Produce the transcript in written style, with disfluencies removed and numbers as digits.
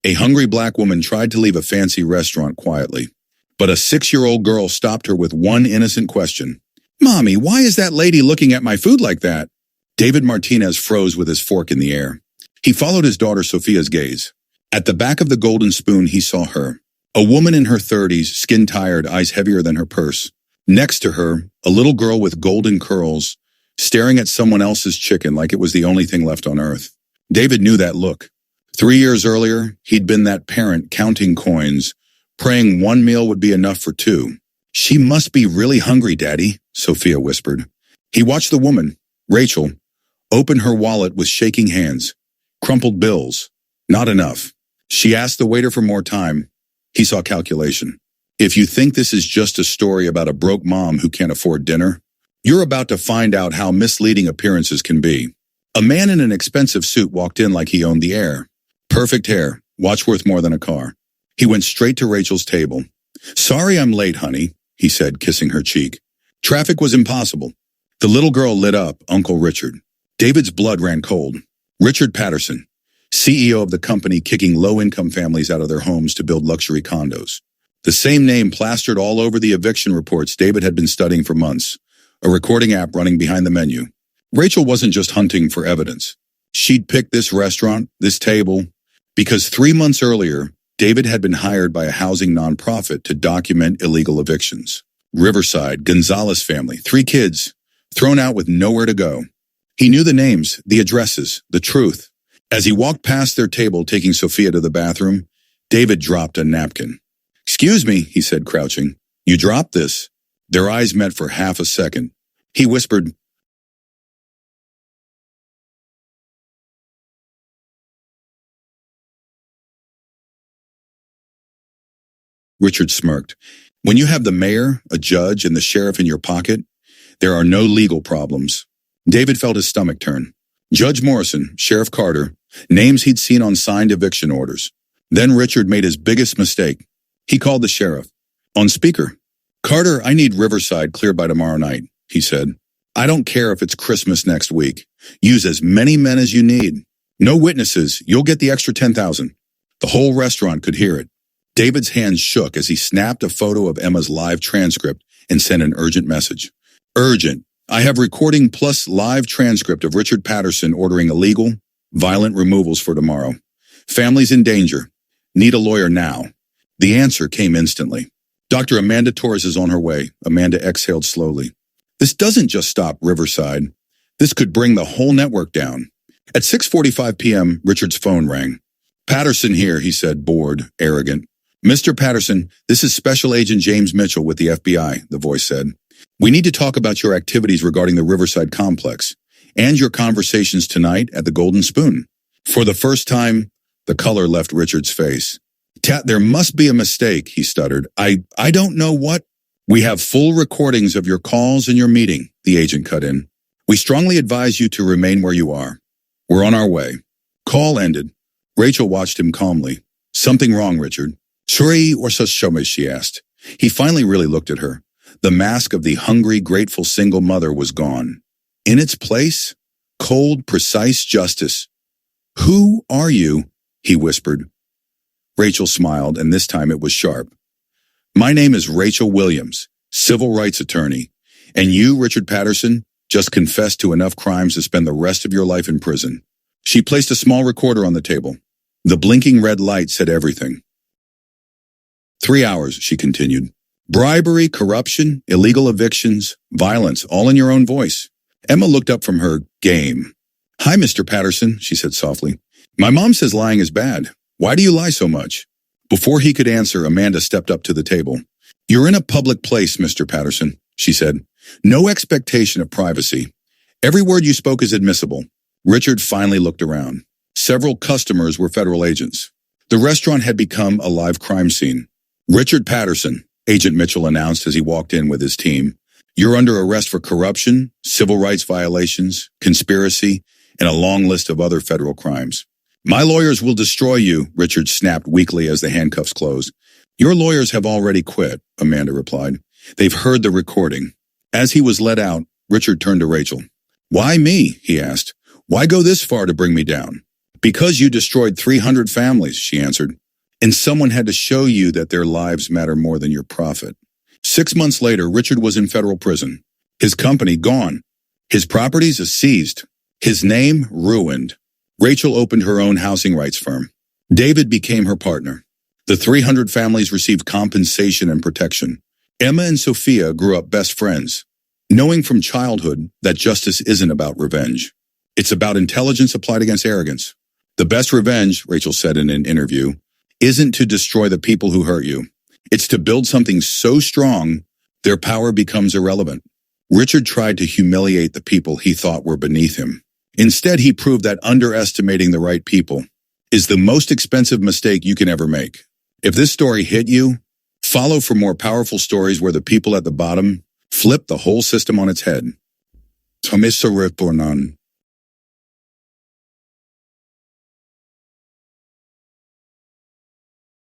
A hungry black woman tried to leave a fancy restaurant quietly, but a 6-year-old girl stopped her with one innocent question. "Mommy, why is that lady looking at my food like that?" David Martinez froze with his fork in the air. He followed his daughter Sophia's gaze. At the back of the Golden Spoon, he saw her, a woman in her 30s, skin-tired, eyes heavier than her purse. Next to her, a little girl with golden curls, staring at someone else's chicken like it was the only thing left on earth. David knew that look. 3 years earlier, he'd been that parent counting coins, praying one meal would be enough for two. "She must be really hungry, Daddy," Sophia whispered. He watched the woman, Rachel, open her wallet with shaking hands. Crumpled bills. Not enough. She asked the waiter for more time. He saw calculation. "If you think this is just a story about a broke mom who can't afford dinner, you're about to find out how misleading appearances can be." A man in an expensive suit walked in like he owned the air. Perfect hair, watch worth more than a car. He went straight to Rachel's table. "Sorry I'm late, honey," he said, kissing her cheek. "Traffic was impossible." The little girl lit up, Uncle Richard. David's blood ran cold. Richard Patterson, CEO of the company kicking low-income families out of their homes to build luxury condos. The same name plastered all over the eviction reports David had been studying for months, a recording app running behind the menu. Rachel wasn't just hunting for evidence. She'd picked this restaurant, this table, because 3 months earlier, David had been hired by a housing nonprofit to document illegal evictions. Riverside, Gonzalez family, 3 kids, thrown out with nowhere to go. He knew the names, the addresses, the truth. As he walked past their table taking Sophia to the bathroom, David dropped a napkin. "Excuse me," he said, crouching. "You dropped this." Their eyes met for half a second. He whispered, Richard smirked. "When you have the mayor, a judge, and the sheriff in your pocket, there are no legal problems." David felt his stomach turn. Judge Morrison, Sheriff Carter, names he'd seen on signed eviction orders. Then Richard made his biggest mistake. He called the sheriff. On speaker. "Carter, I need Riverside cleared by tomorrow night," he said. "I don't care if it's Christmas next week. Use as many men as you need. No witnesses, you'll get the extra 10,000. The whole restaurant could hear it. David's hands shook as he snapped a photo of Emma's live transcript and sent an urgent message. "Urgent. I have recording plus live transcript of Richard Patterson ordering illegal, violent removals for tomorrow. Family's in danger. Need a lawyer now." The answer came instantly. "Dr. Amanda Torres is on her way." Amanda exhaled slowly. "This doesn't just stop Riverside. This could bring the whole network down." At 6:45 p.m., Richard's phone rang. "Patterson here," he said, bored, arrogant. "Mr. Patterson, this is Special Agent James Mitchell with the FBI," the voice said. "We need to talk about your activities regarding the Riverside complex and your conversations tonight at the Golden Spoon." For the first time, the color left Richard's face. "There must be a mistake," he stuttered. I don't know what." "We have full recordings of your calls and your meeting," the agent cut in. "We strongly advise you to remain where you are. We're on our way." Call ended. Rachel watched him calmly. "Something wrong, Richard?" "Sorry or such," she asked. He finally really looked at her. The mask of the hungry, grateful single mother was gone. In its place, cold, precise justice. "Who are you?" he whispered. Rachel smiled, and this time it was sharp. "My name is Rachel Williams, civil rights attorney, and you, Richard Patterson, just confessed to enough crimes to spend the rest of your life in prison." She placed a small recorder on the table. The blinking red light said everything. 3 hours, she continued. Bribery, corruption, illegal evictions, violence, all in your own voice. Emma looked up from her game. "Hi, Mr. Patterson," she said softly. "My mom says lying is bad. Why do you lie so much?" Before he could answer, Amanda stepped up to the table. "You're in a public place, Mr. Patterson," she said. "No expectation of privacy. Every word you spoke is admissible." Richard finally looked around. Several customers were federal agents. The restaurant had become a live crime scene. "Richard Patterson," Agent Mitchell announced as he walked in with his team. "You're under arrest for corruption, civil rights violations, conspiracy, and a long list of other federal crimes." "My lawyers will destroy you," Richard snapped weakly as the handcuffs closed. "Your lawyers have already quit," Amanda replied. "They've heard the recording." As he was let out, Richard turned to Rachel. "Why me?" he asked. "Why go this far to bring me down?" Because you destroyed 300 families, she answered, and someone had to show you that their lives matter more than your profit. 6 months later, Richard was in federal prison. His company gone. His properties seized. His name ruined. Rachel opened her own housing rights firm. David became her partner. The 300 families received compensation and protection. Emma and Sophia grew up best friends, knowing from childhood that justice isn't about revenge. It's about intelligence applied against arrogance. The best revenge, Rachel said in an interview, isn't to destroy the people who hurt you. It's to build something so strong, their power becomes irrelevant. Richard tried to humiliate the people he thought were beneath him. Instead, he proved that underestimating the right people is the most expensive mistake you can ever make. If this story hit you, follow for more powerful stories where the people at the bottom flip the whole system on its head. Tomisa Repornan.